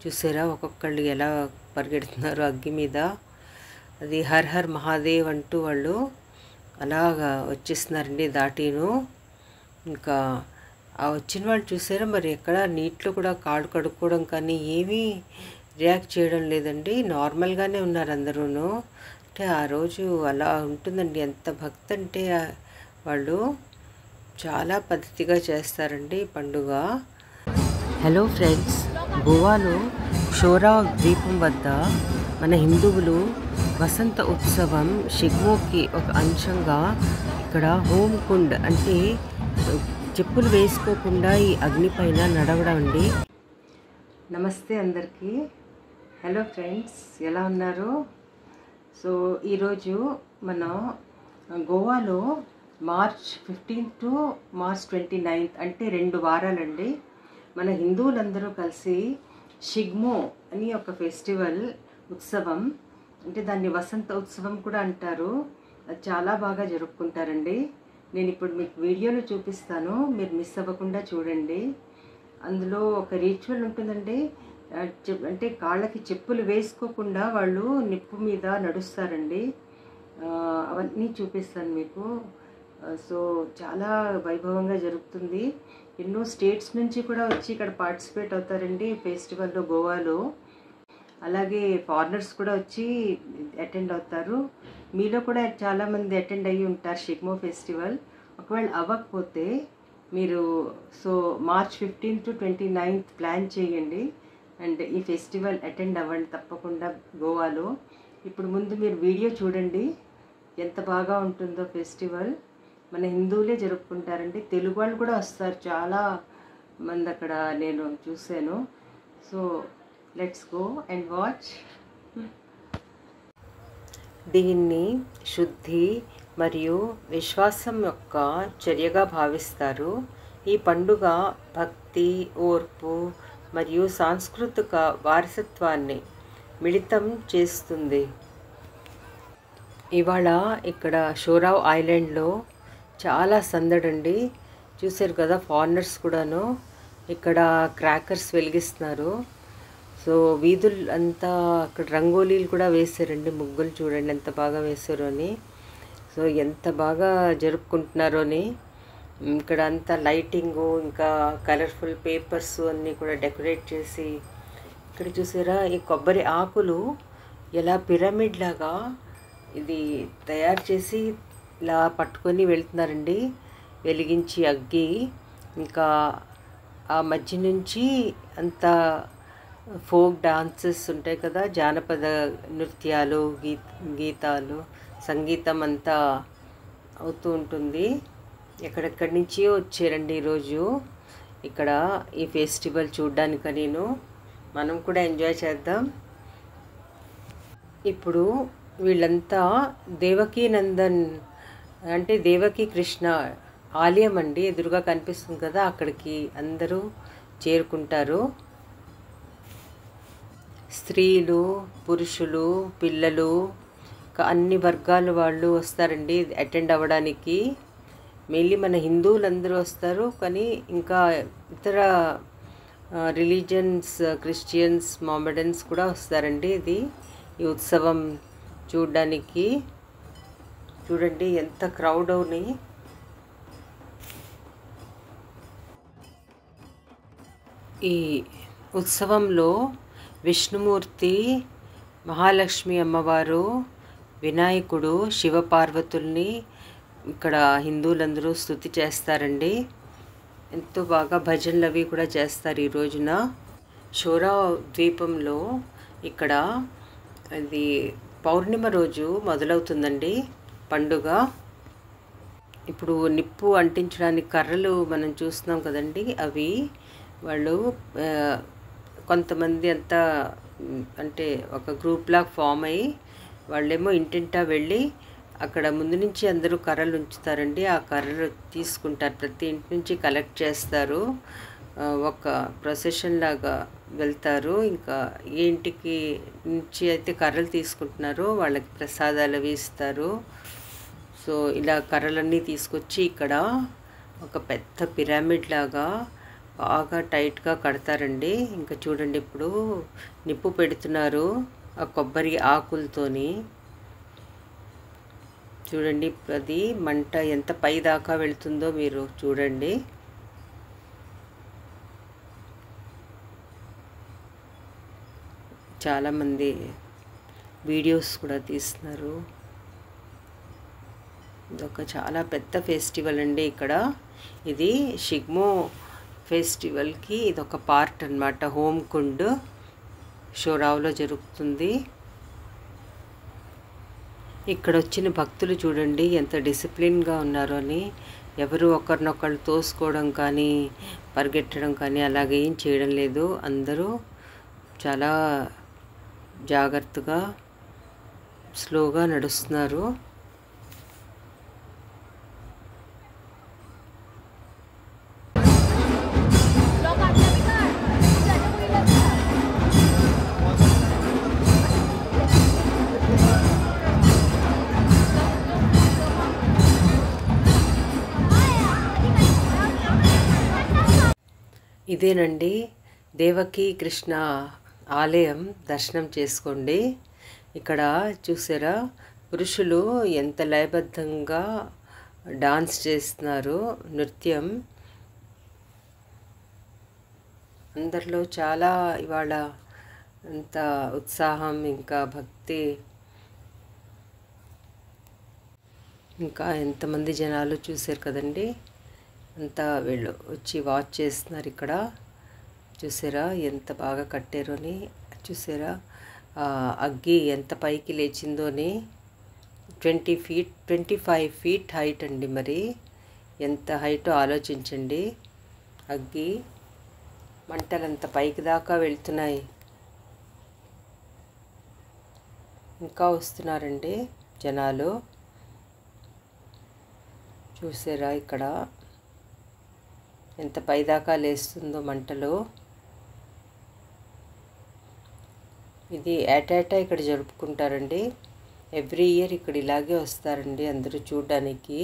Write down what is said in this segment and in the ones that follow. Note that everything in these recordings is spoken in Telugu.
చూసారా ఒక్కొక్కళ్ళు ఎలా పరిగెడుతున్నారు అగ్గి మీద. అది హర్ హర్ మహాదేవ్ అంటూ వాళ్ళు అలాగా వచ్చేస్తున్నారండి దాటిను. ఇంకా ఆ వచ్చిన వాళ్ళు చూసారా మరి ఎక్కడ నీటిలో కూడా కాళ్ళు కడుక్కోవడం కానీ ఏమీ రియాక్ట్ చేయడం లేదండి. నార్మల్గానే ఉన్నారు అందరూను. అంటే ఆ రోజు అలా ఉంటుందండి. ఎంత భక్తి అంటే వాళ్ళు చాలా పద్ధతిగా చేస్తారండి పండుగ. హలో ఫ్రెండ్స్, గోవాలో షోరా ద్వీపం వద్ద మన హిందువులు వసంత ఉత్సవం షిగ్మోకి ఒక అంశంగా ఇక్కడ హోమ్ కుండ్ అంటే చెప్పులు వేసుకోకుండా ఈ అగ్ని పైన నడవడం అండి. నమస్తే అందరికీ. హలో ఫ్రెండ్స్, ఎలా ఉన్నారు? సో ఈరోజు మనం గోవాలో మార్చ్ 15 టు మార్చ్ 29 అంటే 2 వారాలండి మన హిందువులందరూ కలిసి షిగ్మో అని ఒక ఫెస్టివల్ ఉత్సవం, అంటే దాన్ని వసంత ఉత్సవం కూడా అంటారు. అది చాలా బాగా జరుపుకుంటారండి. నేను ఇప్పుడు మీకు వీడియోలో చూపిస్తాను, మీరు మిస్ అవ్వకుండా చూడండి. అందులో ఒక రిచువల్ ఉంటుందండి. అంటే కాళ్ళకి చెప్పులు వేసుకోకుండా వాళ్ళు నిప్పు మీద నడుస్తారండి. అవన్నీ చూపిస్తాను మీకు. సో చాలా వైభవంగా జరుగుతుంది. ఎన్నో స్టేట్స్ నుంచి కూడా వచ్చి ఇక్కడ పార్టిసిపేట్ అవుతారండి ఫెస్టివల్లో గోవాలో. అలాగే ఫారినర్స్ కూడా వచ్చి అటెండ్ అవుతారు. మీలో కూడా చాలామంది అటెండ్ అయ్యి ఉంటారు షిగ్మో ఫెస్టివల్. ఒకవేళ అవ్వకపోతే మీరు మార్చ్ 15 టు 29 ప్లాన్ చేయండి అండ్ ఈ ఫెస్టివల్ అటెండ్ అవ్వండి తప్పకుండా గోవాలో. ఇప్పుడు ముందు మీరు వీడియో చూడండి, ఎంత బాగా ఉంటుందో ఫెస్టివల్. మన హిందువులే జరుపుకుంటారండి, తెలుగు వాళ్ళు కూడా వస్తారు చాలా మంది అక్కడ, నేను చూశాను. So let's go and watch. దీన్ని శుద్ధి మరియు విశ్వాసం యొక్క చర్యగా భావిస్తారు. ఈ పండుగ భక్తి, ఓర్పు మరియు సాంస్కృతిక వారసత్వాన్ని మిళితం చేస్తుంది. ఇవాళ ఇక్కడ షోరావ్ ఐలాండ్లో చాలా సందడండి. చూశారు కదా, ఫారినర్స్ కూడాను ఇక్కడ క్రాకర్స్ వెలిగిస్తున్నారు. సో వీధులు అంతా అక్కడ రంగోలీలు కూడా వేశారండి, ముగ్గులు చూడండి ఎంత బాగా వేశారు అని. సో ఎంత బాగా జరుపుకుంటున్నారో అని. ఇక్కడ అంతా లైటింగు, ఇంకా కలర్ఫుల్ పేపర్స్ అన్నీ కూడా డెకరేట్ చేసి, ఇక్కడ చూసారా ఈ కొబ్బరి ఆకులు ఎలా పిరమిడ్ లాగా ఇది తయారు చేసి ఇలా పట్టుకొని వెళ్తున్నారండి వెలిగించి అగ్గి. ఇంకా ఆ మధ్య నుంచి అంతా ఫోక్ డాన్సెస్ ఉంటాయి కదా, జానపద నృత్యాలు, గీతాలు, సంగీతం అంతా అవుతూ ఉంటుంది. ఎక్కడెక్కడి నుంచో వచ్చారండి ఈరోజు ఇక్కడ ఈ ఫెస్టివల్ చూడ్డానికని. మనం కూడా ఎంజాయ్ చేద్దాం. ఇప్పుడు వీళ్ళంతా దేవకీ నందన్ అంటే దేవకీ కృష్ణ ఆలయం అండి, ఎదురుగా కనిపిస్తుంది కదా, అక్కడికి అందరూ చేరుకుంటారు. స్త్రీలు, పురుషులు, పిల్లలు, అన్ని వర్గాల వాళ్ళు వస్తారండి అటెండ్ అవ్వడానికి. మెయిన్లీ మన హిందువులందరూ వస్తారు, కానీ ఇంకా ఇతర రిలీజన్స్, క్రిస్టియన్స్, మొహమ్మడన్స్ కూడా వస్తారండి ఈ ఉత్సవం చూడడానికి. చూడండి ఎంత క్రౌడ్ అవుని. ఈ ఉత్సవంలో విష్ణుమూర్తి, మహాలక్ష్మి అమ్మవారు, వినాయకుడు, శివపార్వతుల్ని ఇక్కడ హిందువులందరూ స్తుతి చేస్తారండి. ఎంతో బాగా భజనలు అవి కూడా చేస్తారు ఈ రోజున. షోరా ద్వీపంలో ఇక్కడ అది పౌర్ణిమ రోజు మొదలవుతుందండి పండుగ. ఇప్పుడు నిప్పు అంటించడానికి కర్రలు మనం చూస్తున్నాం కదండి, అవి వాళ్ళు కొంతమంది అంతా అంటే ఒక గ్రూప్ లాగా ఫామ్ అయ్యి వాళ్ళేమో ఇంటింటా వెళ్ళి అక్కడ ముందు నుంచి అందరూ కర్రలు ఉంచుతారండి. ఆ కర్రలు తీసుకుంటారు, ప్రతి ఇంటి నుంచి కలెక్ట్ చేస్తారు, ఒక ప్రొసెషన్ లాగా వెళ్తారు. ఇంకా ఏ ఇంటికి నుంచి అయితే కర్రలు తీసుకుంటున్నారో వాళ్ళకి ప్రసాదాలు అవి ఇస్తారు. సో ఇలా కర్రలన్నీ తీసుకొచ్చి ఇక్కడ ఒక పెద్ద పిరమిడ్ లాగా బాగా టైట్గా కడతారండి. ఇంకా చూడండి ఇప్పుడు నిప్పు పెడుతున్నారు ఆ కొబ్బరి ఆకులతోని. చూడండి అది మంట ఎంత పై దాకా వెళ్తుందో మీరు చూడండి. చాలామంది వీడియోస్ కూడా తీస్తున్నారు. ఇదొక చాలా పెద్ద ఫెస్టివల్ అండి ఇక్కడ. ఇది షిగ్మో ఫెస్టివల్కి ఇదొక పార్ట్ అన్నమాట. హోమ్ కుండ్ షోరావ్లో జరుగుతుంది. ఇక్కడ వచ్చిన భక్తులు చూడండి ఎంత డిసిప్లిన్గా ఉన్నారో అని. ఎవరు ఒకరినొకరు తోసుకోవడం కానీ పరిగెట్టడం కానీ అలాగే ఏం చేయడం లేదు. అందరూ చాలా జాగ్రత్తగా స్లోగా నడుస్తున్నారు. ఇదేనండి దేవకి కృష్ణ ఆలయం. దర్శనం చేసుకోండి. ఇక్కడ చూసారా పురుషులు ఎంత లయబద్ధంగా డాన్స్ చేస్తున్నారు, నృత్యం. అందరిలో చాలా ఇవాళ అంత ఉత్సాహం ఇంకా భక్తి. ఇంకా ఎంతమంది జనాలు చూశారు కదండి. అంతా వీళ్ళు వచ్చి వాచ్ చేస్తున్నారు ఇక్కడ. చూసారా ఎంత బాగా కట్టారు అని. చూసారా అగ్గి ఎంత పైకి లేచిందో అని. 25 ఫీట్ హైట్ అండి. మరి ఎంత హైటో ఆలోచించండి. అగ్గి మంటలు అంత పైకి దాకా వెళ్తున్నాయి. ఇంకా వస్తున్నారండి జనాలు. చూసారా ఇక్కడ ఎంత పైదాకా లేస్తుందో మంటలు. ఇది ఏటేటా ఇక్కడ జరుపుకుంటారండి. ఎవ్రీ ఇయర్ ఇక్కడ ఇలాగే వస్తారండి అందరూ చూడడానికి.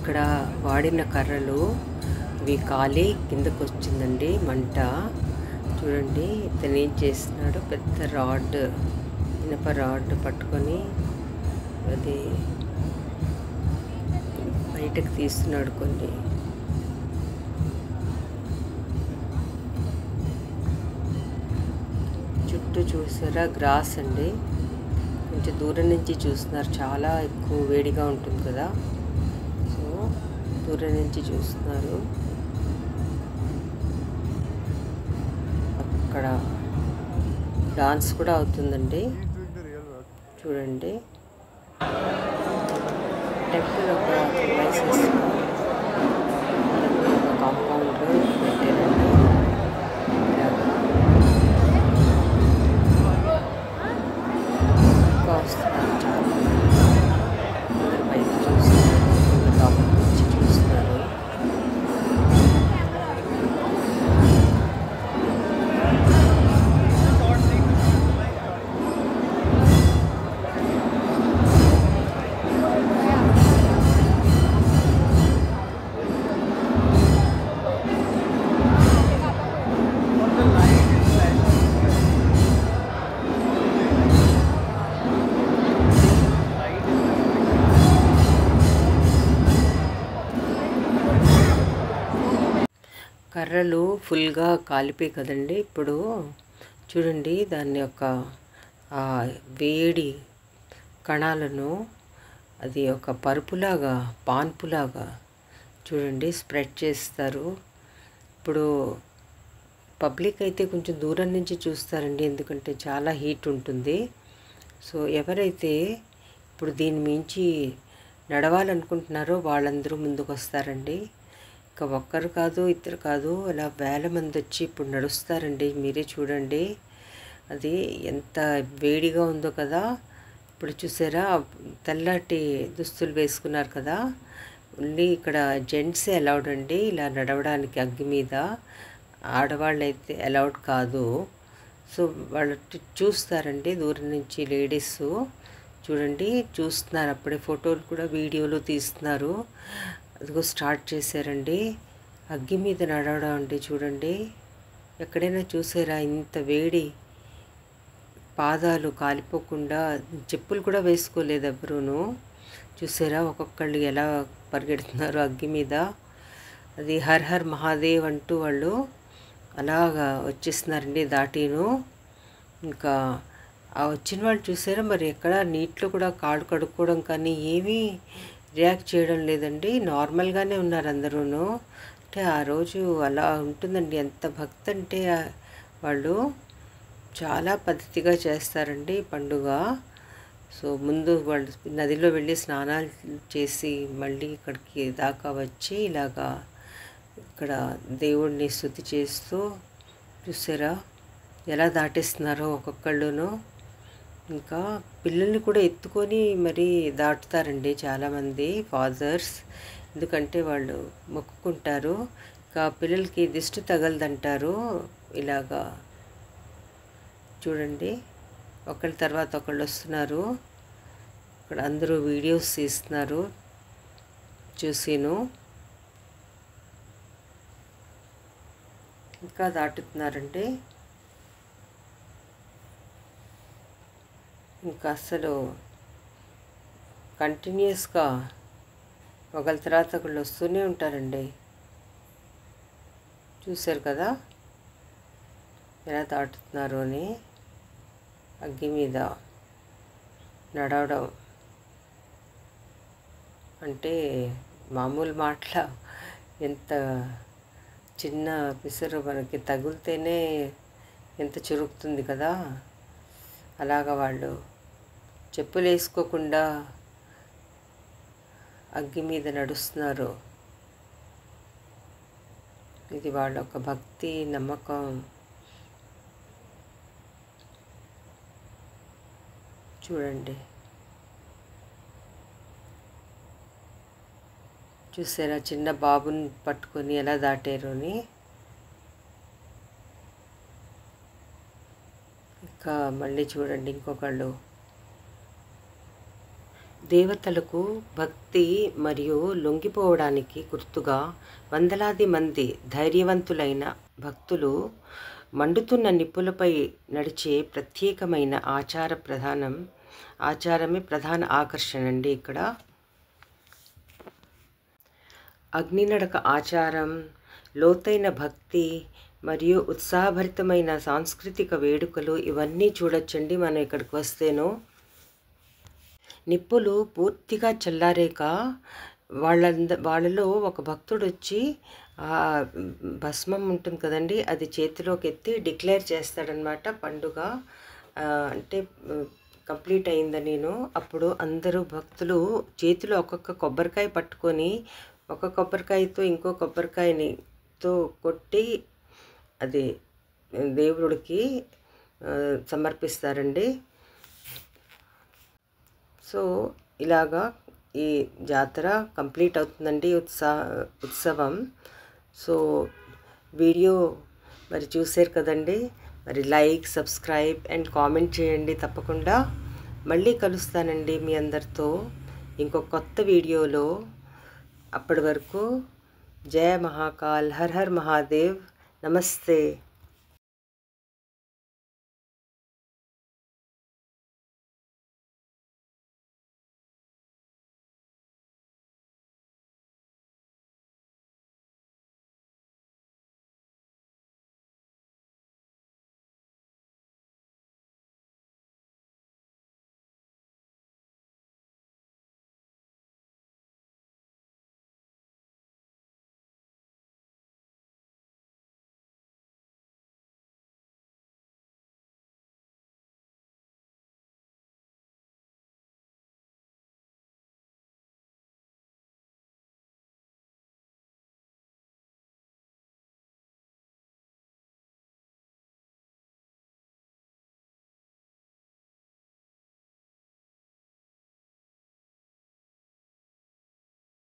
ఇక్కడ వాడిన కర్రలు ఇవి కాలి కిందకు వచ్చిందండి మంట. చూడండి ఇతను ఏం చేస్తున్నాడు. పెద్ద రాడ్, ఇనప రాడ్ పట్టుకొని అది బయటకు తీస్తున్నాడు. కొన్ని చుట్టూ చూసారా గ్రాస్ అండి. కొంచెం దూరం నుంచి చూస్తున్నారు. చాలా ఎక్కువ వేడిగా ఉంటుంది కదా, సో దూరం నుంచి చూస్తున్నారు. అక్కడ డాన్స్ కూడా అవుతుందండి. చూడండి టెంపుల్ ఒక ప్లేసెస్ కాంపౌండ్లో పెట్టారండి. ఇంకా వస్తున్నారు చాలా అందరు బయట చూస్తున్నారు, లోపల నుంచి చూస్తున్నారు. కర్రలు ఫుల్గా కాలిపోయి కదండి. ఇప్పుడు చూడండి దాని యొక్క ఆ వేడి కణాలను అది ఒక పరుపులాగా పాన్పులాగా చూడండి స్ప్రెడ్ చేస్తారు. ఇప్పుడు పబ్లిక్ అయితే కొంచెం దూరం నుంచి చూస్తారండి, ఎందుకంటే చాలా హీట్ ఉంటుంది. సో ఎవరైతే ఇప్పుడు దీని మించి నడవాలనుకుంటున్నారో వాళ్ళందరూ ముందుకు వస్తారండి. ఇంకా ఒక్కరు కాదు ఇద్దరు కాదు, అలా వేల మంది వచ్చి ఇప్పుడు నడుస్తారండి. మీరే చూడండి అది ఎంత వేడిగా ఉందో కదా. ఇప్పుడు చూసారా తెల్లటి దుస్తులు వేసుకున్నారు కదా. ఓన్లీ ఇక్కడ జెంట్సే అలౌడ్ అండి ఇలా నడవడానికి అగ్గి మీద, ఆడవాళ్ళు అయితే అలౌడ్ కాదు. సో వాళ్ళు చూస్తారండి దూరం నుంచి లేడీస్ చూడండి చూస్తున్నారు, అప్పుడే ఫోటోలు కూడా వీడియోలు తీస్తున్నారు. అదిగో స్టార్ట్ చేశారండి అగ్గి మీద నడవడం అండి. చూడండి ఎక్కడైనా చూసారా ఇంత వేడి, పాదాలు కాలిపోకుండా చెప్పులు కూడా వేసుకోలేదు ఎవరూను. చూసారా ఒక్కొక్కళ్ళు ఎలా పరిగెడుతున్నారు అగ్గి మీద. అది హర్ హర్ మహాదేవ్ అంటూ వాళ్ళు అలాగా వచ్చేస్తున్నారండి దాటీను. ఇంకా ఆ వచ్చిన వాళ్ళు చూసారా మరి ఎక్కడ నీటిలో కూడా కాళ్ళు కడుక్కోవడం కానీ ఏమీ రియాక్ట్ చేయడం లేదండి, నార్మల్గానే ఉన్నారు అందరూను. అంటే ఆ రోజు అలా ఉంటుందండి. ఎంత భక్తి అంటే వాళ్ళు చాలా పద్ధతిగా చేస్తారండి పండుగ. సో ముందు వాళ్ళు నదిలో వెళ్ళి స్నానాలు చేసి మళ్ళీ ఇక్కడికి దాకా వచ్చి ఇలాగా ఇక్కడ దేవుడిని స్తుతి చేస్తూ చూసారా ఎలా దాటిస్తున్నారో ఒక్కొక్కళ్ళును. ఇంకా పిల్లల్ని కూడా ఎత్తుకొని మరీ దాటుతారండి చాలామంది ఫాదర్స్, ఎందుకంటే వాళ్ళు మొక్కుకుంటారు. ఇంకా పిల్లలకి దిష్టి తగలదంటారు. ఇలాగా చూడండి ఒకళ్ళ తర్వాత ఒకళ్ళు వస్తున్నారు. ఇక్కడ అందరూ వీడియోస్ తీస్తున్నారు చూసిను. ఇంకా దాటుతున్నారండి. ఇంకా అసలు కంటిన్యూస్గా ఒకళ్ళ తర్వాత ఒకళ్ళు వస్తూనే ఉంటారండి. చూశారు కదా ఎలా దాటుతున్నారు అని. అగ్గి మీద నడవడం అంటే మామూలు మాటల, ఎంత చిన్న పిసరు మనకి తగిలితేనే ఎంత చురుకుతుంది కదా. అలాగా వాళ్ళు చెప్పులు వేసుకోకుండా అగ్గి మీద నడుస్తున్నారు. ఇది వాళ్ళ ఒక భక్తి నమ్మకం. చూడండి చూసారా చిన్న బాబుని పట్టుకొని ఎలా దాటారు అని. ఇంకా మళ్ళీ చూడండి ఇంకొకళ్ళు. దేవతలకు భక్తి మరియు లొంగిపోవడానికి గుర్తుగా వందలాది మంది ధైర్యవంతులైన భక్తులు మండుతున్న నిప్పులపై నడిచే ప్రత్యేకమైన ఆచారమే ప్రధాన ఆకర్షణ అండి. ఇక్కడ అగ్నినడక ఆచారం, లోతైన భక్తి మరియు ఉత్సాహభరితమైన సాంస్కృతిక వేడుకలు ఇవన్నీ చూడొచ్చండి మనం ఇక్కడికి వస్తేనో. నిప్పులు పూర్తిగా చల్లారేక వాళ్ళలో ఒక భక్తుడు వచ్చి ఆ భస్మం ఉంటుంది కదండి, అది చేతిలోకి ఎత్తి డిక్లేర్ చేస్తాడనమాట పండుగ అంటే కంప్లీట్ అయిందనిను. అప్పుడు అందరూ భక్తులు చేతిలో ఒక్కొక్క కొబ్బరికాయ పట్టుకొని ఒక కొబ్బరికాయతో ఇంకో కొబ్బరికాయనితో కొట్టి అది దేవుడికి సమర్పిస్తారండి. సో ఇలాగా ఈ జాతర కంప్లీట్ అవుతుందండి, ఉత్సవం. సో వీడియో మరి చూసారు కదండి, మరి లైక్, సబ్స్క్రైబ్ అండ్ కామెంట్ చేయండి తప్పకుండా. మళ్ళీ కలుస్తానండి మీ అందరితో ఇంకో కొత్త వీడియోలో. అప్పటి వరకు జయ మహాకాల్, హర్ హర్ మహాదేవ్, నమస్తే.